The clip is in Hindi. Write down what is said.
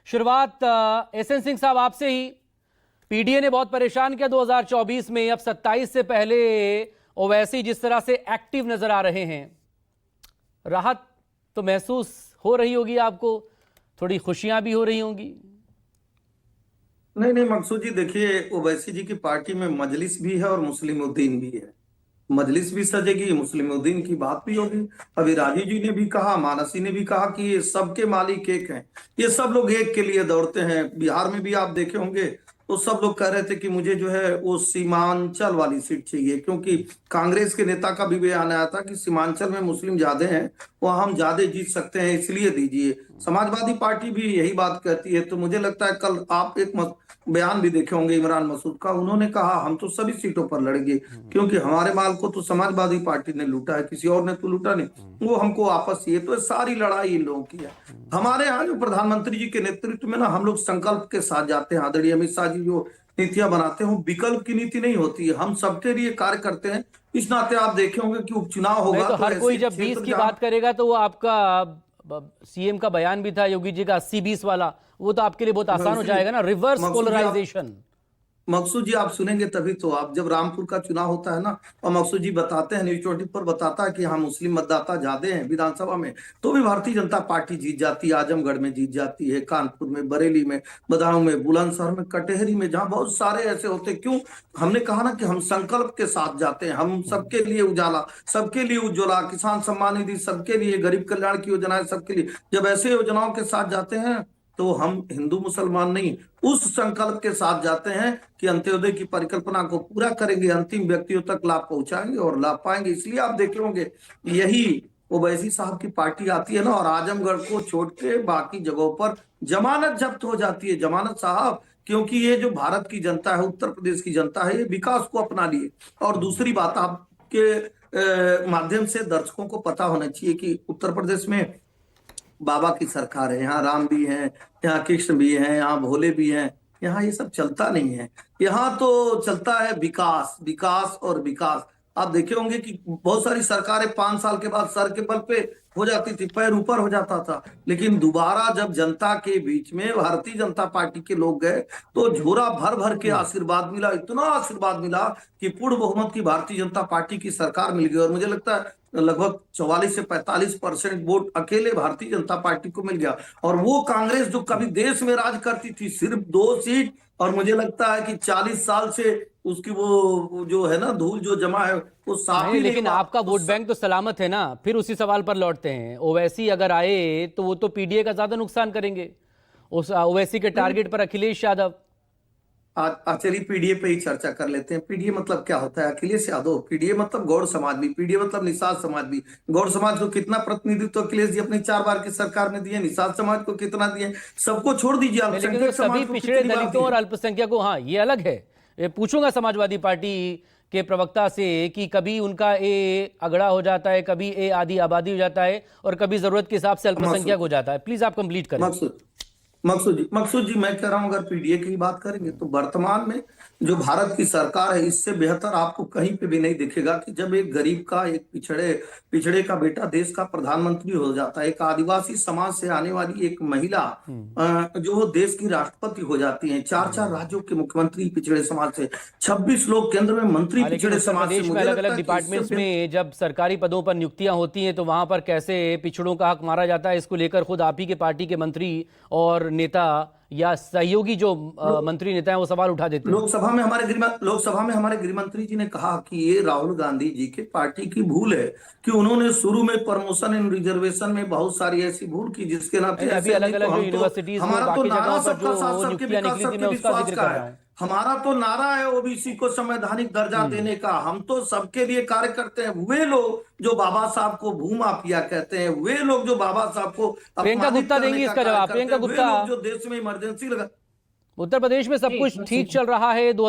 शुरुआत एसएन सिंह साहब आपसे ही। पीडीए ने बहुत परेशान किया 2024 में, अब 27 से पहले ओवैसी जिस तरह से एक्टिव नजर आ रहे हैं, राहत तो महसूस हो रही होगी आपको, थोड़ी खुशियां भी हो रही होंगी। नहीं नहीं मकसूद जी, देखिए ओवैसी जी की पार्टी में मजलिस भी है और मुस्लिमुद्दीन भी है। मजलिस भी सजेगी, मुस्लिमुद्दीन की बात भी होगी। अभी राजीव जी ने भी कहा, मानसी ने भी कहा कि ये सबके मालिक एक हैं, ये सब लोग एक के लिए दौड़ते हैं। बिहार में भी आप देखे होंगे तो सब लोग कह रहे थे कि मुझे जो है वो सीमांचल वाली सीट चाहिए, क्योंकि कांग्रेस के नेता का भी बयान आया था कि सीमांचल में मुस्लिम ज्यादा हैं, वहां हम ज्यादा जीत सकते हैं, इसलिए दीजिए। समाजवादी पार्टी भी यही बात कहती है। तो मुझे लगता है कल आप एक बयान भी देखे होंगे इमरान मसूद का, उन्होंने कहा हम तो सभी सीटों पर लड़ेंगे, क्योंकि हमारे माल को तो समाजवादी पार्टी ने लूटा है, किसी और ने तो लूटा नहीं, वो हमको वापस चाहिए। तो सारी लड़ाई इन लोगों की है। हमारे यहाँ जो प्रधानमंत्री जी के नेतृत्व में ना हम लोग संकल्प के साथ जाते हैं। आदरणीय अमित शाह जी जो नीतियां बनाते हैं विकल्प की नीति नहीं होती है, हम सबके लिए कार्य करते हैं। इस नाते आप देखे होंगे कि उपचुनाव नहीं होगा तो तो हर कोई ऐसे जब 20 क्षेत्र की जहां बात करेगा तो वो आपका सीएम का बयान भी था योगी जी का 80-20 वाला, वो तो आपके लिए बहुत आसान हो जाएगा ना, रिवर्स पोलराइजेशन। मकसूद जी आप सुनेंगे तभी तो। आप जब रामपुर का चुनाव होता है ना, और मकसूद जी बताते हैं, न्यूज 24 पर बताता है कि हाँ मुस्लिम मतदाता ज्यादा हैं विधानसभा में, तो भी भारतीय जनता पार्टी जीत जाती है। आजमगढ़ में जीत जाती है, कानपुर में, बरेली में, बदायूं में, बुलंदशहर में, कटेहरी में, जहां बहुत सारे ऐसे होते। क्यों? हमने कहा ना कि हम संकल्प के साथ जाते हैं। हम सबके लिए उजाला, सबके लिए उज्ज्वला, किसान सम्मान निधि सबके लिए, गरीब कल्याण की योजनाएं सबके लिए, जब ऐसे योजनाओं के साथ जाते हैं तो हम हिंदू मुसलमान नहीं, उस संकल्प के साथ जाते हैं कि अंत्योदय की परिकल्पना को पूरा करेंगे, अंतिम व्यक्तियों तक लाभ पहुंचाएंगे और लाभ पाएंगे। इसलिए आप देखे होंगे यही ओवैसी साहब की पार्टी आती है ना, और आजमगढ़ को छोड़ के बाकी जगहों पर जमानत जब्त हो जाती है। जमानत साहब, क्योंकि ये जो भारत की जनता है, उत्तर प्रदेश की जनता है, ये विकास को अपना लिए। और दूसरी बात आपके माध्यम से दर्शकों को पता होना चाहिए कि उत्तर प्रदेश में बाबा की सरकार है, यहाँ राम भी हैं, यहाँ कृष्ण भी हैं, यहाँ भोले भी हैं। यहाँ ये सब चलता नहीं है। यहाँ तो चलता है विकास, विकास और विकास। आप देखे होंगे कि बहुत सारी सरकारें 5 साल के बाद सर के बल पे हो जाती थी, पैर ऊपर हो जाता था, लेकिन दोबारा जब जनता के बीच में भारतीय जनता पार्टी के लोग गए तो झोरा भर भर के आशीर्वाद मिला, इतना आशीर्वाद मिला कि पूर्ण बहुमत की भारतीय जनता पार्टी की सरकार मिल गई। और मुझे लगता है लगभग 44 से 45% वोट अकेले भारतीय जनता पार्टी को मिल गया। और वो कांग्रेस जो कभी देश में राज करती थी, सिर्फ 2 सीट, और मुझे लगता है कि 40 साल से उसकी वो जो है ना धूल जो जमा है वो साफ नहीं, ही नहीं लेकिन हुआ। आपका तो वोट बैंक तो सलामत है ना। फिर उसी सवाल पर लौटते हैं, ओवैसी अगर आए तो वो तो पीडीए का ज्यादा नुकसान करेंगे। उस ओवैसी के टारगेट पर अखिलेश यादव। आज चलिए पीडीए पे ही चर्चा कर लेते हैं। पीडीए मतलब क्या होता है? अखिलेश यादव। पीडीए मतलब गौड़ समाज भी, पीडीए मतलब निषाद समाज भी। गौड़ समाज को कितना प्रतिनिधित्व अखिलेश जी अपनी 4 बार की सरकार में दिए, निषाद समाज को कितना दिए, सबको छोड़ दीजिए, नहीं, लेकिन तो अल्पसंख्यक सभी समाज को पिछड़े कितनी बार दलितों और दिए। अल्पसंख्यकों, हाँ ये अलग है। ये पूछूंगा समाजवादी पार्टी के प्रवक्ता से कि कभी उनका ए अगड़ा हो जाता है, कभी ए आधी आबादी हो जाता है, और कभी जरूरत के हिसाब से अल्पसंख्यक हो जाता है। प्लीज आप कंप्लीट करें। मकसूद मकसूद जी मैं कह रहा हूं, अगर पीडीए की बात करेंगे तो वर्तमान में जो भारत की सरकार है, इससे बेहतर आपको कहीं पे भी नहीं दिखेगा कि जब एक गरीब का, एक पिछड़े पिछड़े का बेटा देश का प्रधानमंत्री हो जाता है, एक आदिवासी समाज से आने वाली एक महिला जो देश की राष्ट्रपति हो जाती है, 4 4 राज्यों के मुख्यमंत्री पिछड़े समाज से, 26 लोग केंद्र में मंत्री हाँ, लेकिन पिछड़े उत्तर समाज से। प्रदेश में मुझे अलग लगता अलग है कि इससे डिपार्टमेंट्स में जब सरकारी पदों पर नियुक्तियां होती हैं तो वहां पर कैसे पिछड़ों का हक मारा जाता है, इसको लेकर खुद आप ही के पार्टी के मंत्री और नेता या सहयोगी जो मंत्री नेता हैं वो सवाल उठा देते हैं। लोकसभा में हमारे गृह मंत्री जी ने कहा कि ये राहुल गांधी जी के पार्टी की भूल है कि उन्होंने शुरू में प्रमोशन एंड रिजर्वेशन में बहुत सारी ऐसी भूल की जिसके नाते नहीं, अभी ऐसे। अलग नहीं तो अलग जो हम तो, यूनिवर्सिटीज में और हमारा तो बाकी नारा जगहों पर सबका साथ, जो सबके नियुक्तियां विकास, निकली थी सबके मैं उसका विश्वास जिक्र का कर रहा है। हूँ। हमारा तो नारा है ओबीसी को संवैधानिक दर्जा देने का। हम तो सबके लिए कार्य करते हैं। वे लोग जो बाबा साहब को भूमाफिया कहते हैं, वे लोग जो बाबा साहब को प्रियंका अपमानित गुप्ता करने देंगी का इसका कार्य जवाब। करते प्रियंका हैं, वे गुप्ता, लोग जो देश में इमरजेंसी लगा। उत्तर प्रदेश में सब जी कुछ मकसूद ठीक जी। चल रहा है।